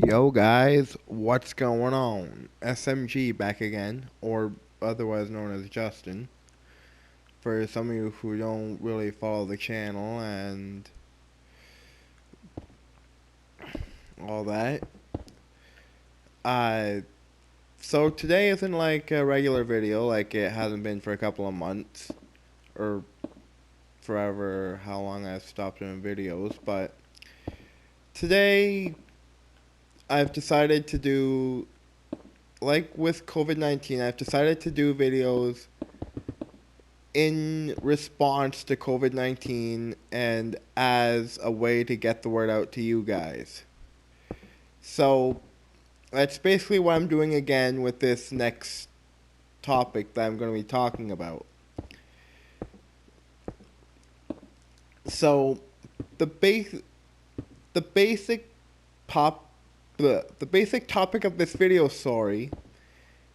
Yo guys, what's going on? SMG back again, or otherwise known as Justin. For some of you who don't really follow the channel and all that. Uh, so today isn't like a regular video like it hasn't been for a couple of months, or forever how long I've stopped doing videos, but today I've decided to do, like with COVID-19, I've decided to do videos in response to COVID 19 and as a way to get the word out to you guys. So that's basically what I'm doing again with this next topic that I'm going to be talking about. So the base the basic pop the basic topic of this video,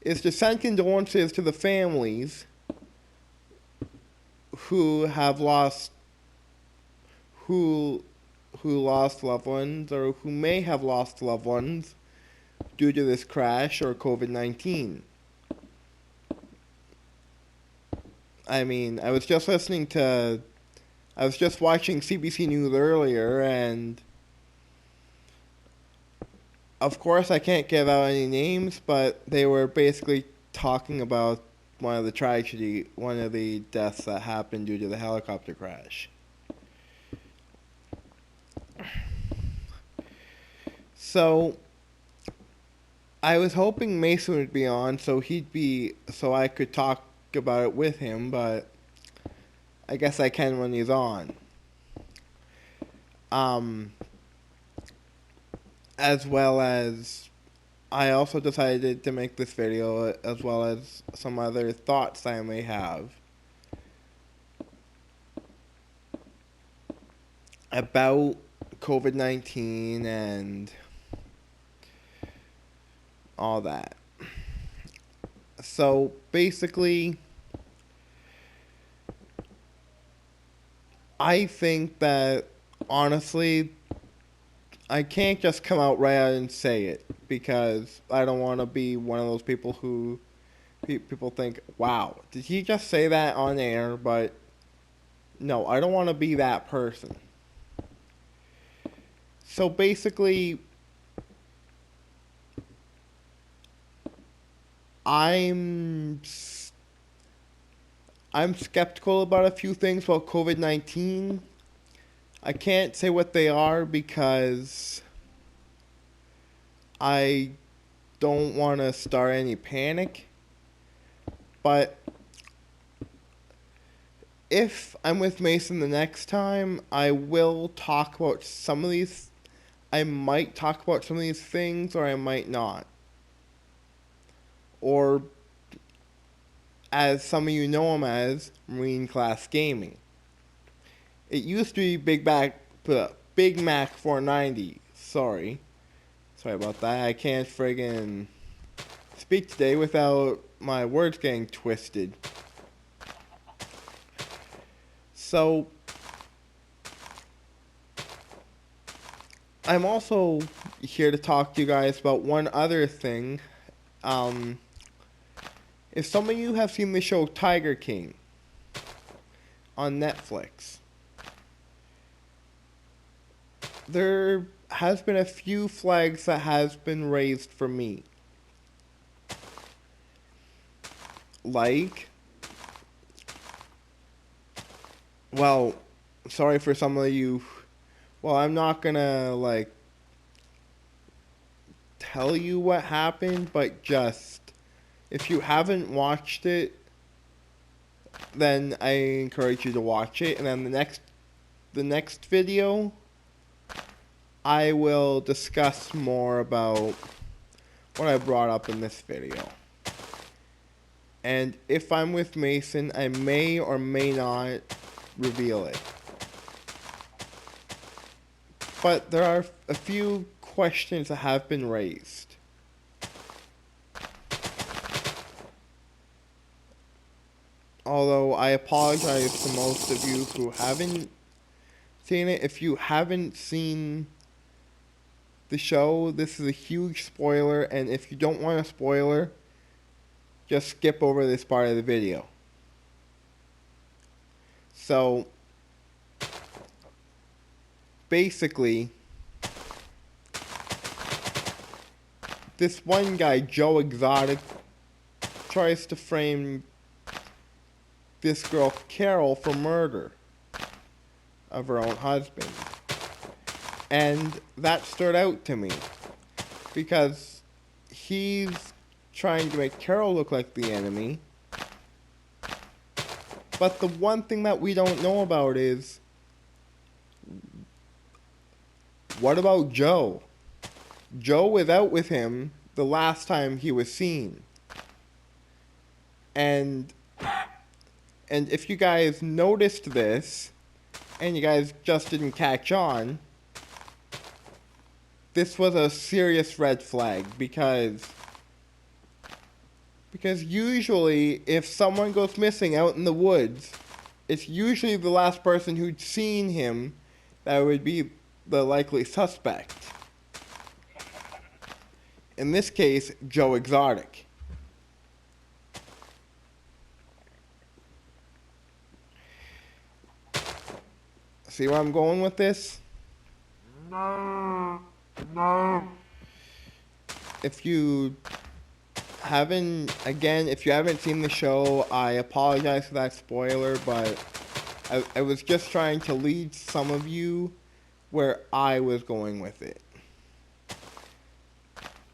is to send condolences to the families who have lost who lost loved ones or who may have lost loved ones due to this crash or COVID-19. I mean, I was just watching CBC News earlier, and of course I can't give out any names, but they were basically talking about one of the deaths that happened due to the helicopter crash. So I was hoping Mason would be on so I could talk about it with him, but I guess I can when he's on. As well as I also decided to make this video as well as some other thoughts I may have about COVID-19 and all that. So basically, I think that honestly, I can't just come out right out and say it because I don't want to be one of those people who people think, wow, did he just say that on air? But no, I don't want to be that person. So basically, I'm skeptical about a few things about COVID-19. I can't say what they are because I don't want to start any panic. But if I'm with Mason the next time, I will talk about some of these. I might talk about some of these things, or I might not. Or, as some of you know him as, Marine Class Gaming. It used to be Big Mac 490. Sorry about that. I can't friggin' speak today without my words getting twisted. So, I'm also here to talk to you guys about one other thing. If some of you have seen the show Tiger King on Netflix, there has been a few flags that has been raised for me. Like, well, sorry for some of you. Well, I'm not gonna, tell you what happened, but just, if you haven't watched it, then I encourage you to watch it. And then the next video, I will discuss more about what I brought up in this video. And if I'm with Mason, I may or may not reveal it. But there are a few questions that have been raised. Although I apologize to most of you who haven't seen it. If you haven't seen the show. This is a huge spoiler, and if you don't want a spoiler, just skip over this part of the video. So, basically, this one guy, Joe Exotic, tries to frame this girl, Carol, for murder of her own husband. And that stood out to me because he's trying to make Carol look like the enemy. But the one thing that we don't know about is, what about Joe? Joe was out with him the last time he was seen. And if you guys noticed this, and you guys just didn't catch on, this was a serious red flag because usually if someone goes missing out in the woods, it's usually the last person who'd seen him that would be the likely suspect. In this case, Joe Exotic. See where I'm going with this? No. If you haven't seen the show, I apologize for that spoiler, but I was just trying to lead some of you where I was going with it.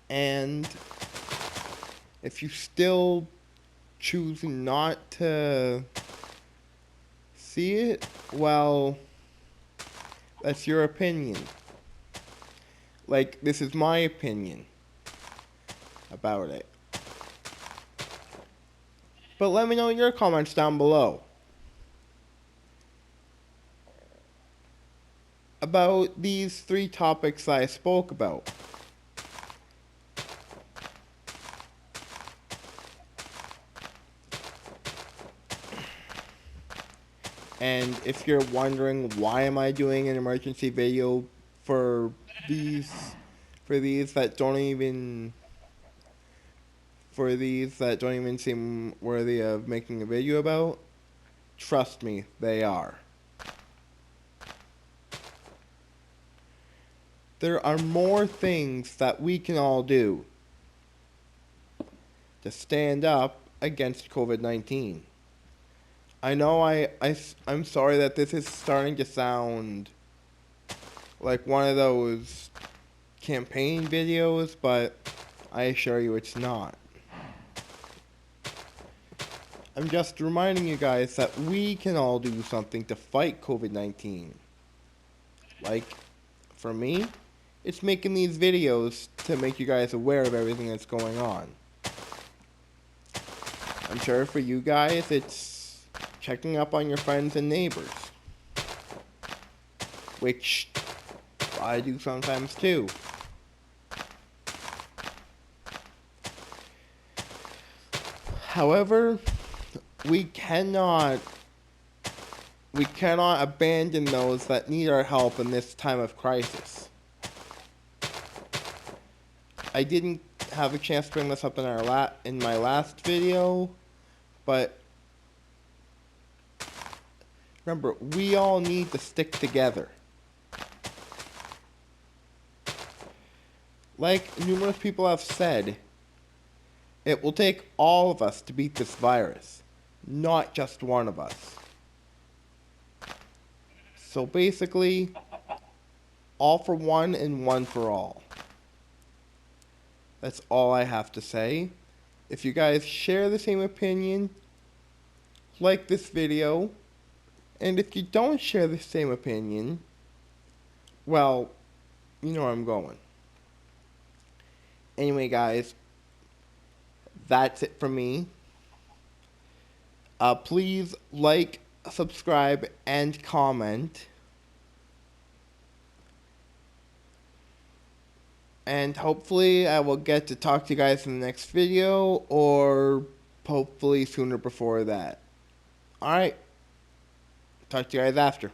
And if you still choose not to see it, well, that's your opinion. Like, this is my opinion about it. But let me know in your comments down below about these 3 topics I spoke about. And if you're wondering why am I doing an emergency video for these that don't even seem worthy of making a video about, trust me, they are. There are more things that we can all do to stand up against COVID-19. I know I'm sorry that this is starting to sound like one of those campaign videos, but I assure you it's not. I'm just reminding you guys that we can all do something to fight COVID-19. Like, for me, it's making these videos to make you guys aware of everything that's going on. I'm sure for you guys, it's checking up on your friends and neighbors, which I do sometimes too. However, we cannot abandon those that need our help in this time of crisis. I didn't have a chance to bring this up in my last video, but remember, we all need to stick together. Like numerous people have said, it will take all of us to beat this virus, not just one of us. So basically, all for one and one for all. That's all I have to say. If you guys share the same opinion, like this video. And if you don't share the same opinion, well, you know where I'm going. Anyway, guys, that's it from me. Please like, subscribe, and comment. And hopefully I will get to talk to you guys in the next video, or hopefully sooner before that. Alright. Talk to you guys after.